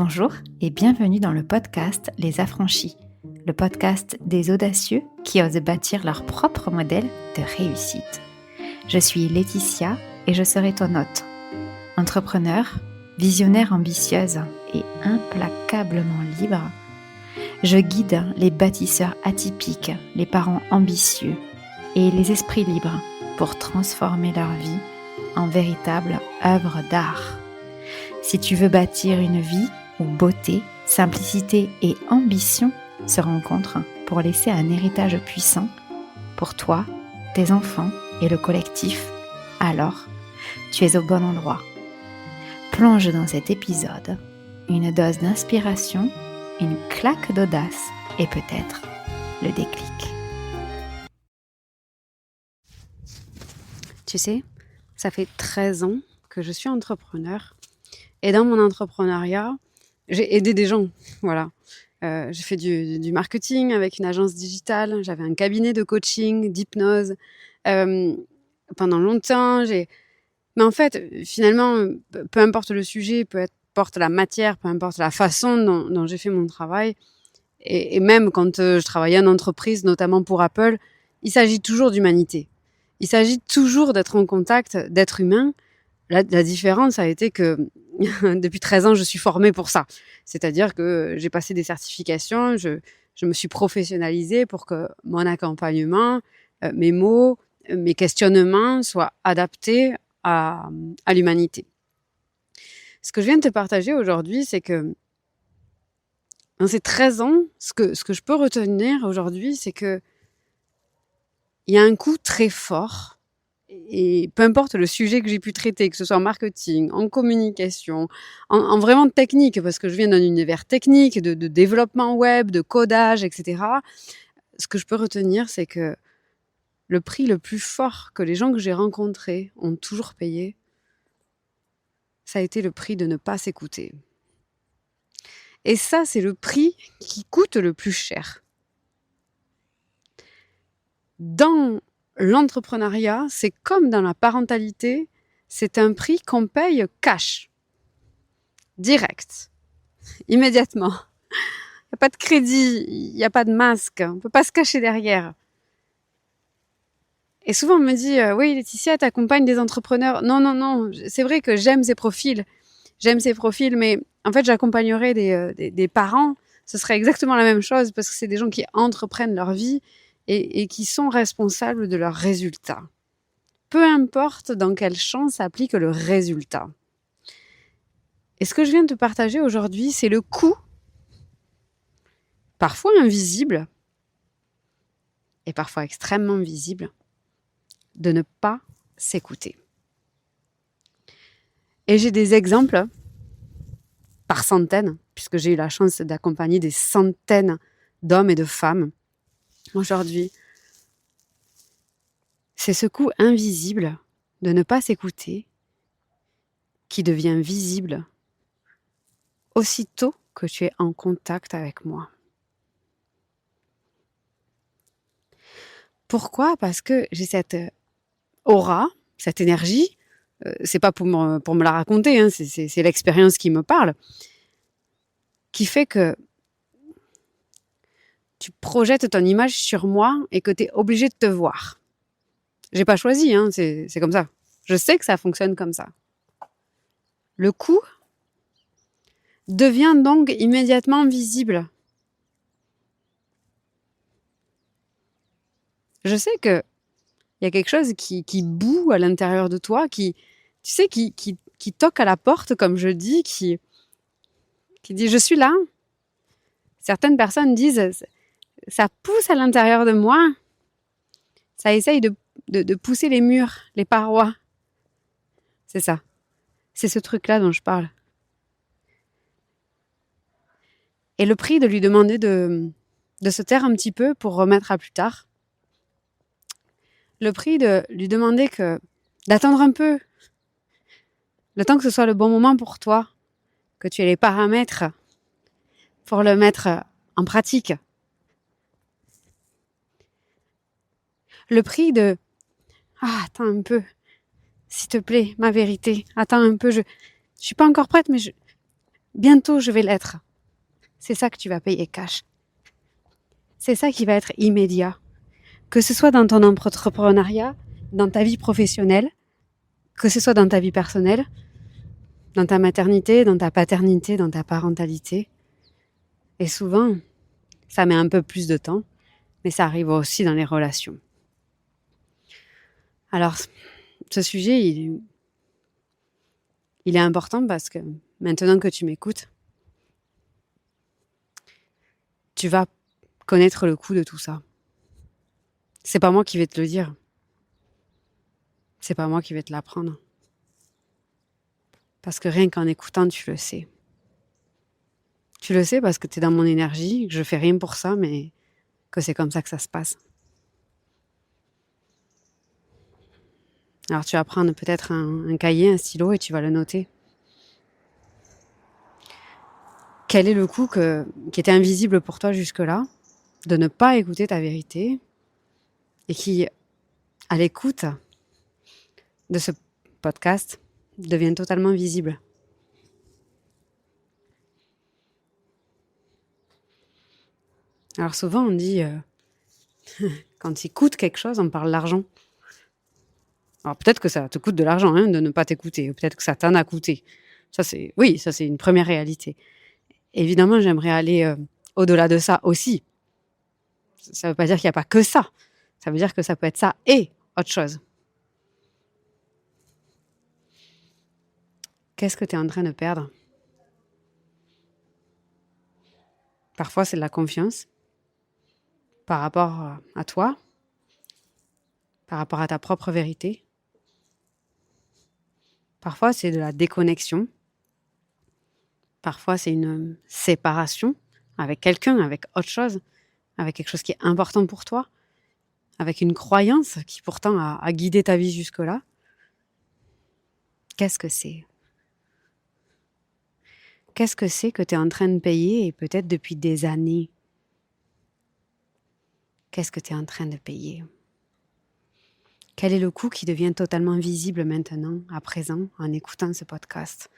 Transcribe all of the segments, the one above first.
Bonjour et bienvenue dans le podcast Les Affranchis, le podcast des audacieux qui osent bâtir leur propre modèle de réussite. Je suis Laetitia et je serai ton hôte. Entrepreneur, visionnaire ambitieuse et implacablement libre, je guide les bâtisseurs atypiques, les parents ambitieux et les esprits libres pour transformer leur vie en véritable œuvre d'art. Si tu veux bâtir une vie où beauté, simplicité et ambition se rencontrent pour laisser un héritage puissant pour toi, tes enfants et le collectif, alors tu es au bon endroit. Plonge dans cet épisode une dose d'inspiration, une claque d'audace et peut-être le déclic. Tu sais, ça fait 13 ans que je suis entrepreneur et dans mon entrepreneuriat, j'ai aidé des gens, voilà. J'ai fait du marketing avec une agence digitale, j'avais un cabinet de coaching, d'hypnose pendant longtemps. Mais en fait, finalement, peu importe le sujet, peu importe la matière, peu importe la façon dont j'ai fait mon travail, et même quand je travaillais en entreprise, notamment pour Apple, il s'agit toujours d'humanité. Il s'agit toujours d'être en contact, d'être humain. La différence a été que depuis 13 ans, je suis formée pour ça. C'est-à-dire que j'ai passé des certifications, je me suis professionnalisée pour que mon accompagnement, mes mots, mes questionnements soient adaptés à l'humanité. Ce que je viens de te partager aujourd'hui, c'est que dans ces 13 ans, ce que je peux retenir aujourd'hui, c'est que il y a un coup très fort. Et peu importe le sujet que j'ai pu traiter, que ce soit en marketing, en communication, en vraiment technique, parce que je viens d'un univers technique, de développement web, de codage, etc. Ce que je peux retenir, c'est que le prix le plus fort que les gens que j'ai rencontrés ont toujours payé, ça a été le prix de ne pas s'écouter. Et ça, c'est le prix qui coûte le plus cher. Dans l'entrepreneuriat, c'est comme dans la parentalité, c'est un prix qu'on paye cash, direct, immédiatement. Il n'y a pas de crédit, il n'y a pas de masque, on ne peut pas se cacher derrière. Et souvent on me dit « Oui Laetitia, tu accompagnes des entrepreneurs ». Non, c'est vrai que j'aime ces profils, mais en fait j'accompagnerai des parents, ce serait exactement la même chose parce que c'est des gens qui entreprennent leur vie et qui sont responsables de leurs résultats. Peu importe dans quel champ s'applique le résultat. Et ce que je viens de te partager aujourd'hui, c'est le coût, parfois invisible, et parfois extrêmement visible, de ne pas s'écouter. Et j'ai des exemples par centaines, puisque j'ai eu la chance d'accompagner des centaines d'hommes et de femmes aujourd'hui. C'est ce coût invisible de ne pas s'écouter qui devient visible aussitôt que tu es en contact avec moi. Pourquoi ? Parce que j'ai cette aura, cette énergie, c'est pas pour me la raconter, hein, c'est l'expérience qui me parle, qui fait que tu projettes ton image sur moi et que tu es obligé de te voir. J'ai pas choisi, hein, c'est comme ça. Je sais que ça fonctionne comme ça. Le coup devient donc immédiatement visible. Je sais que il y a quelque chose qui bout à l'intérieur de toi, qui toque à la porte, comme je dis, qui dit « je suis là ». Certaines personnes disent « ça pousse à l'intérieur de moi ». Ça essaye de pousser les murs, les parois. C'est ça. C'est ce truc-là dont je parle. Et le prix de lui demander de se taire un petit peu pour remettre à plus tard. Le prix de lui demander d'attendre un peu. Le temps que ce soit le bon moment pour toi. Que tu aies les paramètres pour le mettre en pratique. Le prix de « Ah, attends un peu, s'il te plaît, ma vérité. Attends un peu, je suis pas encore prête, mais Bientôt, je vais l'être. C'est ça que tu vas payer cash. C'est ça qui va être immédiat. Que ce soit dans ton entrepreneuriat, dans ta vie professionnelle, que ce soit dans ta vie personnelle, dans ta maternité, dans ta paternité, dans ta parentalité. Et souvent, ça met un peu plus de temps, mais ça arrive aussi dans les relations. Alors, ce sujet, il est important parce que maintenant que tu m'écoutes, tu vas connaître le coût de tout ça. C'est pas moi qui vais te le dire. C'est pas moi qui vais te l'apprendre. Parce que rien qu'en écoutant, tu le sais. Tu le sais parce que tu es dans mon énergie, que je fais rien pour ça, mais que c'est comme ça que ça se passe. Alors tu vas prendre peut-être un cahier, un stylo et tu vas le noter. Quel est le coût qui était invisible pour toi jusque-là, de ne pas écouter ta vérité et qui, à l'écoute de ce podcast, devient totalement visible. Alors souvent on dit, quand il coûte quelque chose, on parle d'argent. Alors peut-être que ça te coûte de l'argent de ne pas t'écouter, ou peut-être que ça t'en a coûté. Ça c'est une première réalité. Évidemment, j'aimerais aller au-delà de ça aussi. Ça ne veut pas dire qu'il n'y a pas que ça. Ça veut dire que ça peut être ça et autre chose. Qu'est-ce que tu es en train de perdre ? Parfois, c'est de la confiance par rapport à toi, par rapport à ta propre vérité. Parfois, c'est de la déconnexion. Parfois, c'est une séparation avec quelqu'un, avec autre chose, avec quelque chose qui est important pour toi, avec une croyance qui pourtant a guidé ta vie jusque-là. Qu'est-ce que c'est ? Qu'est-ce que c'est que tu es en train de payer et peut-être depuis des années ? Qu'est-ce que tu es en train de payer ? Quel est le coût qui devient totalement visible maintenant, à présent, en écoutant ce podcast ?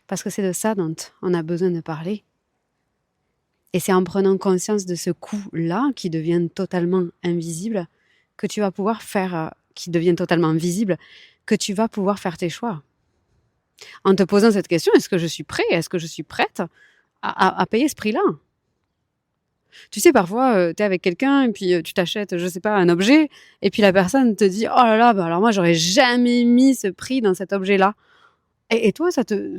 Parce que c'est de ça dont on a besoin de parler. Et c'est en prenant conscience de ce coût-là, qui devient totalement invisible, que tu vas pouvoir faire, qui devient totalement visible, que tu vas pouvoir faire tes choix. En te posant cette question, est-ce que je suis prêt ? Est-ce que je suis prête à payer ce prix-là ? Tu sais, parfois, tu es avec quelqu'un et puis tu t'achètes, je sais pas, un objet et puis la personne te dit « Oh là là, bah alors moi, j'aurais jamais mis ce prix dans cet objet-là. » Et toi, ça te...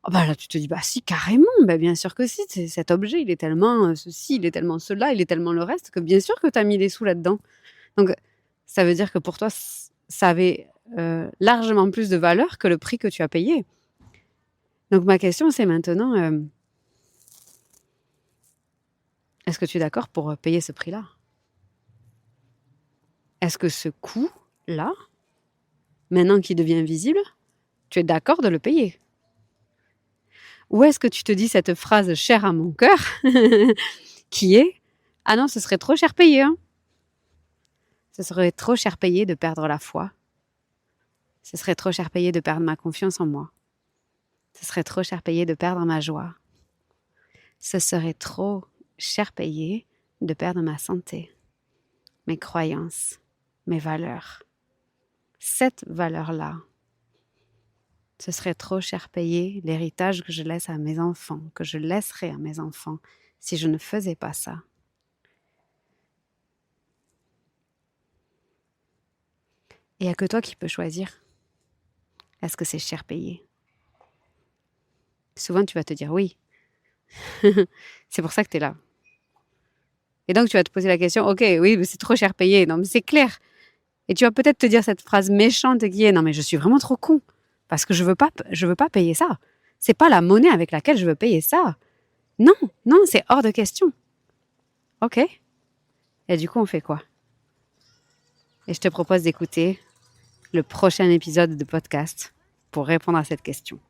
Oh bah là, tu te dis « Bah si, carrément, bah bien sûr que si, cet objet, il est tellement ceci, il est tellement cela, il est tellement le reste que bien sûr que tu as mis les sous là-dedans. » Donc, ça veut dire que pour toi, ça avait largement plus de valeur que le prix que tu as payé. Donc, ma question, c'est maintenant... est-ce que tu es d'accord pour payer ce prix-là ? Est-ce que ce coût-là, maintenant qu'il devient visible, tu es d'accord de le payer ? Ou est-ce que tu te dis cette phrase chère à mon cœur, qui est « Ah non, ce serait trop cher payé. Hein. Ce serait trop cher payé de perdre la foi. Ce serait trop cher payé de perdre ma confiance en moi. Ce serait trop cher payé de perdre ma joie. Ce serait trop cher payé de perdre ma santé, mes croyances, mes valeurs. Cette valeur-là, ce serait trop cher payé l'héritage que je laisse à mes enfants, que je laisserais à mes enfants si je ne faisais pas ça. Et il n'y a que toi qui peux choisir. Est-ce que c'est cher payé ? Souvent, tu vas te dire oui. C'est pour ça que tu es là. Et donc, tu vas te poser la question, ok, oui, mais c'est trop cher payé. Non, mais c'est clair. Et tu vas peut-être te dire cette phrase méchante qui est, non, mais je suis vraiment trop con. Parce que je veux pas payer ça. C'est pas la monnaie avec laquelle je veux payer ça. Non, c'est hors de question. Ok. Et du coup, on fait quoi ? Et je te propose d'écouter le prochain épisode de podcast pour répondre à cette question.